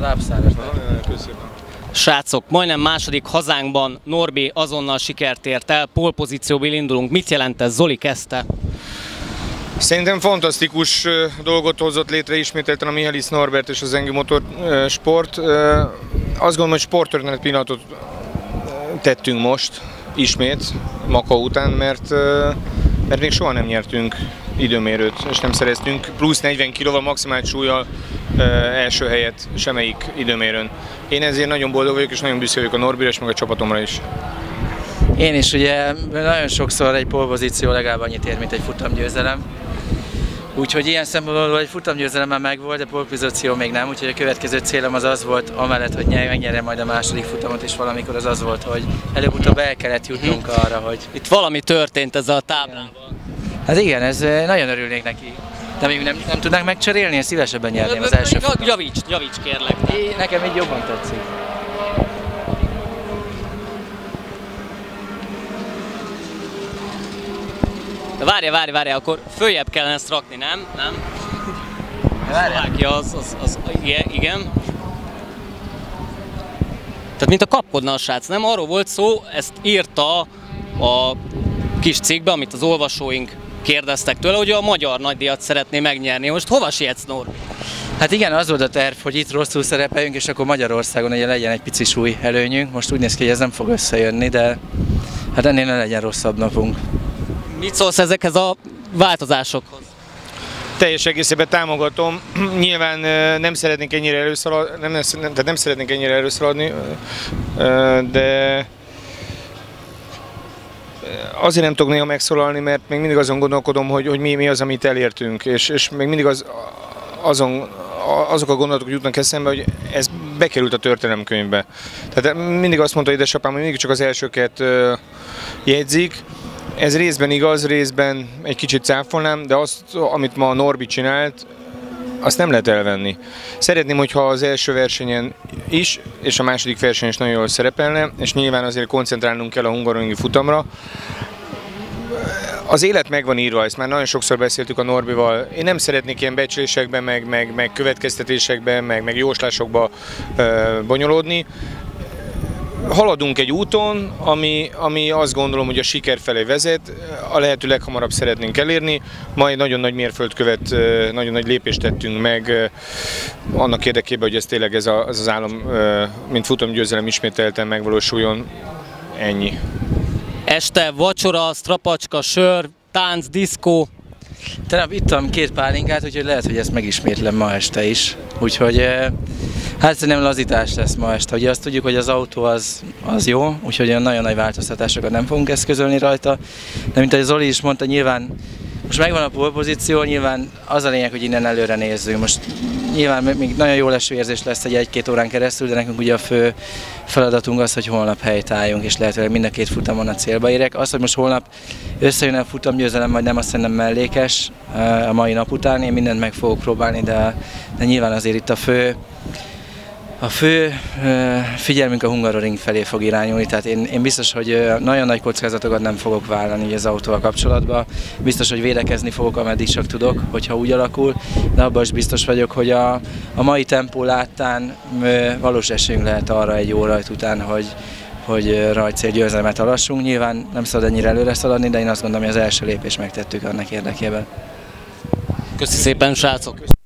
lábszáras. Köszönöm. Srácok, majdnem második hazánkban Norbi azonnal sikert ért el, pole-pozícióból indulunk. Mit jelent ez? Zoli kezdte. Szerintem fantasztikus dolgot hozott létre ismételten a Mihály Norbert és az Engi Motorsport. Azt gondolom, hogy sporttörténet pillanatot tettünk most, ismét, Makau után, mert még soha nem nyertünk időmérőt, és nem szereztünk plusz 40 kg-val maximális súllyal első helyet semmelyik időmérőn. Én ezért nagyon boldog vagyok, és nagyon büszke vagyok a Norbira és meg a csapatomra is. Én is, ugye nagyon sokszor egy pole-pozíció legalább annyit ér, mint egy futamgyőzelem. Úgyhogy ilyen szempontból egy futamgyőzelem már megvolt, de pole-pozíció még nem, úgyhogy a következő célom az volt, amellett, hogy megnyerjem majd a második futamot, és valamikor az volt, hogy előbb-utóbb el kellett jutnunk arra, hogy... Itt valami történt ezzel a táblával. Hát igen, ez nagyon örülnék neki. De még nem tudnánk megcserélni, én szívesebben nyerném az első futamot. Javíts kérlek. Nekem így jobban tetszik. De várjál, akkor följebb kellene ezt rakni, nem? Szlovákia igen. Tehát mint a kapkodna a srác, nem? Arról volt szó, ezt írta a kis cikkbe, amit az olvasóink kérdeztek tőle, hogy a magyar nagydíjat szeretné megnyerni. Most hova sietsz, Norbi? Hát igen, az volt a terv, hogy itt rosszul szerepeljünk, és akkor Magyarországon ugye legyen egy pici súly előnyünk. Most úgy néz ki, hogy ez nem fog összejönni, de hát ennél ne legyen rosszabb napunk. Mit szólsz ezekhez a változásokhoz? Teljes egészében támogatom. Nyilván nem szeretnénk ennyire előszaladni, de azért nem tudok néha megszólalni, mert még mindig azon gondolkodom, hogy mi az, amit elértünk, és még mindig azok a gondolatok jutnak eszembe, hogy ez bekerült a történelemkönyvbe. Tehát mindig azt mondta édesapám, hogy mindig csak az elsőket jegyzik. Ez részben igaz, részben egy kicsit cáfolnám, de azt, amit ma Norbi csinált, azt nem lehet elvenni. Szeretném, hogyha az első versenyen is, és a második versenyen is nagyon jól szerepelne, és nyilván azért koncentrálnunk kell a hungaroringi futamra. Az élet meg van írva, ezt már nagyon sokszor beszéltük a Norbival. Én nem szeretnék ilyen becslésekbe, meg következtetésekbe, meg jóslásokba bonyolódni. Haladunk egy úton, ami azt gondolom, hogy a siker felé vezet, a lehető leghamarabb szeretnénk elérni, majd nagyon nagy mérföldkövet, nagyon nagy lépést tettünk meg annak érdekében, hogy ez tényleg ez az álom, mint futamgyőzelem ismételten megvalósuljon. Ennyi. Este vacsora, strapacska, sör, tánc, diszkó. Tegnap ittam 2 pálinkát, úgyhogy lehet, hogy ezt megismétlem ma este is. Úgyhogy hát szerintem lazítás lesz ma este. Ugye azt tudjuk, hogy az autó az jó, úgyhogy olyan nagyon nagy változtatásokat nem fogunk eszközölni rajta. De mint ahogy Zoli is mondta, nyilván most megvan a pole-pozíció, nyilván az a lényeg, hogy innen előre nézzünk. Most nyilván még nagyon jó leső érzés lesz egy 1-2 órán keresztül, de nekünk ugye a fő feladatunk az, hogy holnap helytálljunk, és lehetőleg mind a 2 futamon a célba érek. Az, hogy most holnap összejön a futamgyőzelem, vagy nem, azt szerintem mellékes a mai nap után. Én mindent meg fogok próbálni, de nyilván azért itt a fő figyelmünk a Hungaroring felé fog irányulni, tehát én biztos, hogy nagyon nagy kockázatokat nem fogok vállalni az autóval kapcsolatban. Biztos, hogy védekezni fogok, ameddig csak tudok, hogyha úgy alakul, de abban is biztos vagyok, hogy a mai tempó láttán valós esélyünk lehet arra egy jó rajt után, hogy rajtcélgyőzelmet alassunk. Nyilván nem szabad ennyire előre szaladni, de én azt gondolom, hogy az első lépést megtettük annak érdekében. Köszi szépen, srácok!